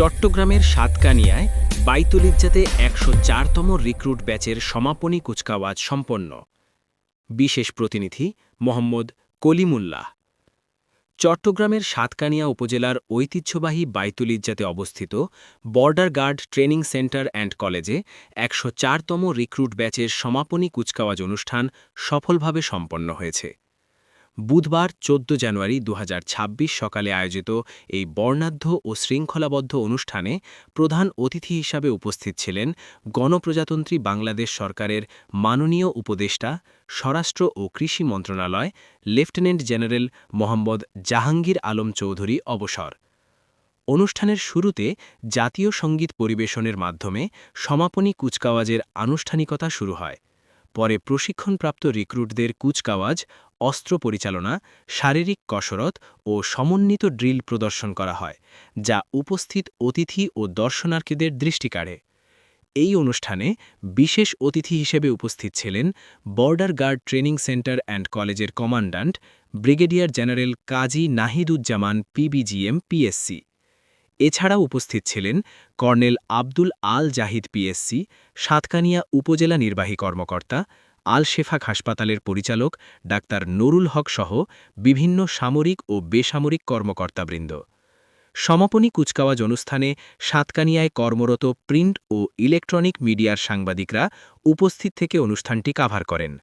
চট্টগ্রামের সাতকানিয়ায় বাইতুল ইজ্জাতে ১০৪তম রিক্রুট ব্যাচের সমাপনী কুচকাওয়াজ সম্পন্ন। বিশেষ প্রতিনিধি মোহাম্মদ কলিমুল্লাহ। চট্টগ্রামের সাতকানিয়া উপজেলার ঐতিহ্যবাহী বাইতুল ইজ্জাতে অবস্থিত border guard training center and কলেজে ১০৪তম রিক্রুট ব্যাচের সমাপনী কুচকাওয়াজ অনুষ্ঠান সফলভাবে সম্পন্ন হয়েছে। বুধবার ১৪ জানুয়ারি ২০২৬ সকালে আয়োজিত এই বর্ণাঢ্য ও শৃঙ্খলাবদ্ধ অনুষ্ঠানে প্রধান অতিথি হিসাবে উপস্থিত ছিলেন গণপ্রজাতন্ত্রী বাংলাদেশ সরকারের মাননীয় উপদেষ্টা স্বরাষ্ট্র ও কৃষি মন্ত্রণালয় লেফটেন্যান্ট জেনারেল মোহাম্মদ জাহাঙ্গীর আলম চৌধুরী অবসর। অনুষ্ঠানের শুরুতে জাতীয় সঙ্গীত পরিবেশনের মাধ্যমে সমাপনী কুচকাওয়াজের আনুষ্ঠানিকতা শুরু হয়। পরে প্রশিক্ষণপ্রাপ্ত রিক্রুটদের কুচকাওয়াজ, অস্ত্র পরিচালনা, শারীরিক কসরত ও সমন্বিত ড্রিল প্রদর্শন করা হয়, যা উপস্থিত অতিথি ও দর্শনার্থীদের দৃষ্টি কাড়ে। এই অনুষ্ঠানে বিশেষ অতিথি হিসেবে উপস্থিত ছিলেন border guard training center and কলেজের commandant brigadier general Kazi Nahiduzzaman PBGM PSC. এছাড়াও উপস্থিত ছিলেন কর্নেল আব্দুল আল জাহিদ পিএসসি, সাতকানিয়া উপজেলা নির্বাহী কর্মকর্তা, আল শেফাক হাসপাতালের পরিচালক ডাক্তার নুরুল হক সহ বিভিন্ন সামরিক ও বেসামরিক কর্মকর্তাবৃন্দ। সমাপনী কুচকাওয়াজ অনুষ্ঠানে সাতকানিয়ায় কর্মরত প্রিন্ট ও ইলেকট্রনিক মিডিয়ার সাংবাদিকরা উপস্থিত থেকে অনুষ্ঠানটি কাভার করেন।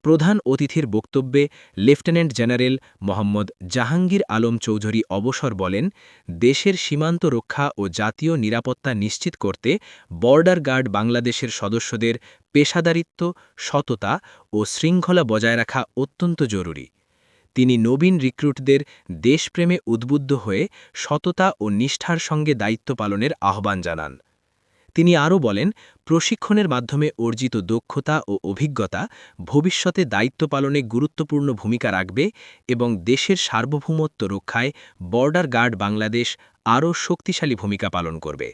প্রধান অতিথির বক্তব্যে লেফটেন্যান্ট জেনারেল মোহাম্মদ জাহাঙ্গীর আলম চৌধুরী অবসর বলেন, দেশের সীমান্ত রক্ষা ও জাতীয় নিরাপত্তা নিশ্চিত করতে বর্ডার গার্ড বাংলাদেশের সদস্যদের পেশাদারিত্ব, সততা ও শৃঙ্খলা বজায় রাখা অত্যন্ত জরুরি। তিনি নবীন রিক্রুটদের দেশপ্রেমে উদ্বুদ্ধ হয়ে সততা ও নিষ্ঠার সঙ্গে দায়িত্ব পালনের আহ্বান জানান। তিনি আরও বলেন, প্রশিক্ষণের মাধ্যমে অর্জিত দক্ষতা ও অভিজ্ঞতা ভবিষ্যতে দায়িত্ব পালনে গুরুত্বপূর্ণ ভূমিকা রাখবে এবং দেশের সার্বভৌমত্ব রক্ষায় বর্ডার গার্ড বাংলাদেশ আরও শক্তিশালী ভূমিকা পালন করবে।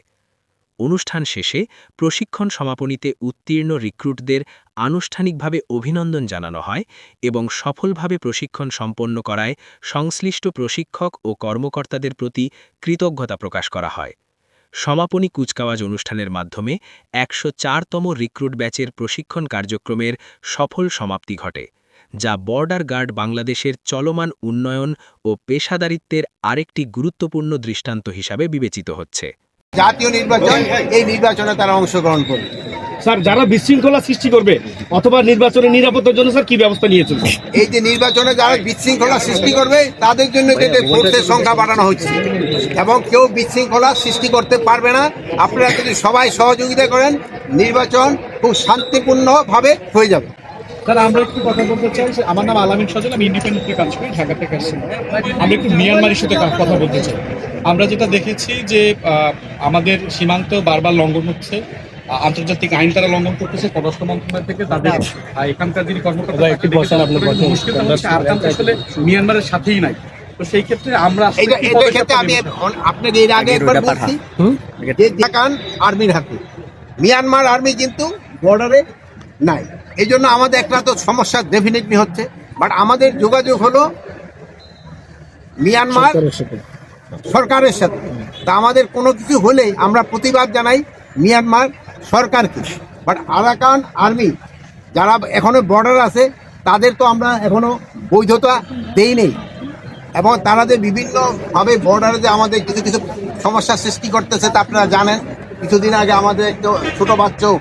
অনুষ্ঠান শেষে প্রশিক্ষণ সমাপনীতে উত্তীর্ণ রিক্রুটদের আনুষ্ঠানিকভাবে অভিনন্দন জানানো হয় এবং সফলভাবে প্রশিক্ষণ সম্পন্ন করায় সংশ্লিষ্ট প্রশিক্ষক ও কর্মকর্তাদের প্রতি কৃতজ্ঞতা প্রকাশ করা হয়। সমাপনী কুচকাওয়াজ অনুষ্ঠানের মাধ্যমে ১০৪তম রিক্রুট ব্যাচের প্রশিক্ষণ কার্যক্রমের সফল সমাপ্তি ঘটে, যা বর্ডার গার্ড বাংলাদেশের চলমান উন্নয়ন ও পেশাদারিত্বের আরেকটি গুরুত্বপূর্ণ দৃষ্টান্ত হিসাবে বিবেচিত হচ্ছে। জাতীয় নির্বাচন, এই নির্বাচনে তারা অংশগ্রহণ করবে। স্যার, যারা বিশৃঙ্খলা সৃষ্টি করবে অথবা নির্বাচনের নিরাপত্তার জন্য স্যার কি ব্যবস্থা নিয়েছেন? এই যে নির্বাচনে যারা বিশৃঙ্খলা সৃষ্টি করবে তাদের জন্য কিন্তু ফোর্সের সংখ্যা বাড়ানো হচ্ছে এবং কেউ বিশৃঙ্খলা সৃষ্টি করতে পারবে না। আপনারা যদি সবাই সহযোগিতা করেন, নির্বাচন খুব শান্তিপূর্ণভাবে হয়ে যাবে। স্যার, আমরা একটু কথা বলতে চাই। আমার নাম আলামিন সজল, আমি ইন্ডিপেন্ডেন্টে কাজ করি, ঢাকা থেকে আসছি। আমরা একটু মিয়ানমারের সাথে কথা বলতে চাই। আমরা যেটা দেখেছি যে আমাদের সীমান্ত বারবার লঙ্ঘন হচ্ছে, আন্তর্জাতিক আইন তারা লঙ্ঘন করতেছে। পররাষ্ট্র মন্ত্রণালয় থেকে তাদের এখানকার যিনি কর্মকর্তা আসলে মিয়ানমারের সাথেই নাই। তো সেই ক্ষেত্রে আমরা আমি আপনাকে এর আগে একবার বলছি যে দেখান আর্মির হাতে, মিয়ানমার আর্মি কিন্তু বর্ডারে নাই। এই জন্য আমাদের একটা তো সমস্যা ডেফিনেটলি হচ্ছে, বাট আমাদের যোগাযোগ হলো মিয়ানমার সরকারের সাথে। তা আমাদের কোনো কিছু হলেই আমরা প্রতিবাদ জানাই মিয়ানমার সরকারকে। বাট আরাকান আর্মি যারা এখনো বর্ডার আছে তাদের তো আমরা এখনো বৈধতা দেই নেই এবং তারা যে বিভিন্নভাবে বর্ডারে যে আমাদের কিছু কিছু সমস্যার সৃষ্টি করতেছে তা আপনারা জানেন। কিছুদিন আগে আমাদের একটা ছোটো বাচ্চাও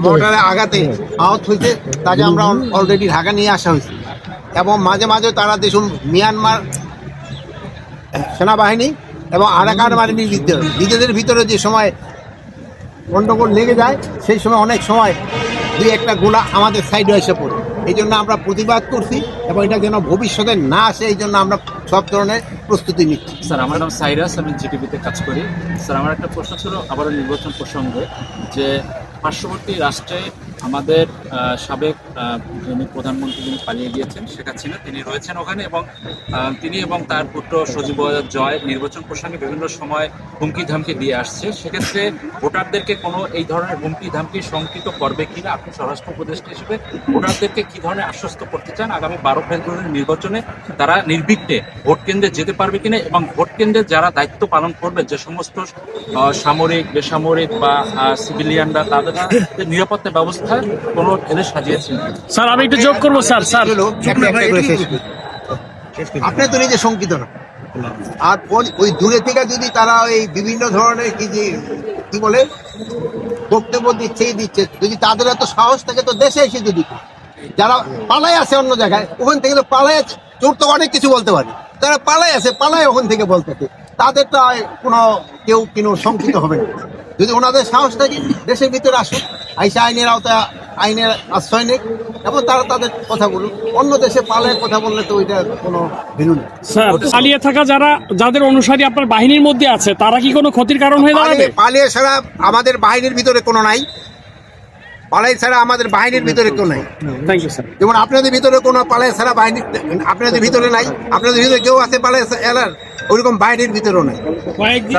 বর্ডারে আঘাতে আহত হয়েছে, তাকে আমরা অলরেডি ঢাকা নিয়ে আসা হয়েছে। এবং মাঝে মাঝে তারা দেখুন মিয়ানমার সেনাবাহিনী এবং আরাকান বাহিনীর নিজেদের ভিতরে যে সময় গণ্ডগোল লেগে যায়, সেই সময় অনেক সময় দুই একটা গোলা আমাদের সাইডে এসে পড়ে। এই জন্য আমরা প্রতিবাদ করছি এবং এটা যেন ভবিষ্যতে না আসে এই জন্য আমরা সব ধরনের প্রস্তুতি নিচ্ছি। স্যার, আমার নাম সাইরাস, আমি জিটিভিতে কাজ করি। স্যার, আমার একটা প্রশ্ন ছিল আবারও নির্বাচন প্রসঙ্গে, যে পার্শ্ববর্তী রাষ্ট্রে আমাদের সাবেক যিনি প্রধানমন্ত্রী যিনি পালিয়ে গিয়েছেন শেখ হাসিনা, তিনি রয়েছেন ওখানে এবং তিনি এবং তার পুত্র সজীব জয় নির্বাচন প্রসঙ্গে বিভিন্ন সময় হুমকি ধামকি দিয়ে আসছে। সেক্ষেত্রে ভোটারদেরকে কোনো এই ধরনের হুমকি ধামকি শঙ্কিত করবে কিনা, আপনি স্বরাষ্ট্র উপদেষ্টা হিসেবে ভোটারদেরকে কি ধরনের আশ্বস্ত করতে চান আগামী 12 ফেব্রুয়ারির নির্বাচনে তারা নির্বিঘ্নে ভোট কেন্দ্রে যেতে পারবে কিনা, এবং ভোট কেন্দ্রে যারা দায়িত্ব পালন করবে, যে সমস্ত সামরিক বেসামরিক বা সিভিলিয়ানরা, তাদের নিরাপত্তা ব্যবস্থা কোনো ঢেলে সাজিয়েছেন? স্যার আমি একটু যোগ করবো স্যার। হলো একটা একটা করে শেষ করি। আপনি তো নিজে শঙ্কিত না, আর ওই দূরে থেকে যদি তারা ওই বিভিন্ন ধরনের কি বলে বক্তব্য দিচ্ছে, যদি তাদের এত সাহস থাকে তো দেশে এসে যদি যারা পালায় আছে অন্য জায়গায়, ওখান থেকে তো পালায় আছে, চোর তো অনেক কিছু বলতে পারে, তারা পালায় আছে, পালায় ওখান থেকে বলতেছে, তাদের তো কেউ শঙ্কিত হবে না। যদি ওনাদের সাহস থাকে দেশের ভিতরে আসুক, আইসা আইনের আওতায় আইনের আশ্রয় নেই এবং তারা তাদের কথা বলুন। অন্য দেশে পালায় কথা বললে তো ওইটা কোনো ভ্যালু নেই। স্যার পালিয়ে থাকা যাদের অনুসারী আপনার বাহিনীর মধ্যে আছে, তারা কি কোনো ক্ষতির কারণ হয়ে দাঁড়াবে? পালিয়ে ছাড়া আমাদের বাহিনীর ভিতরে কোনো নাই, পালাই ছাড়া আমাদের বাহিনীর ভিতরে কেউ নাই। Thank you sir. যেমন আপনাদের ভিতরে কোনো পালাই ছাড়া বাহিনী আপনাদের ভিতরে নাই, আপনাদের ভিতরে কেউ আছে পালাই এলার, ওইরকম বাহিনীর ভিতরেও নাই। কয়েকদিন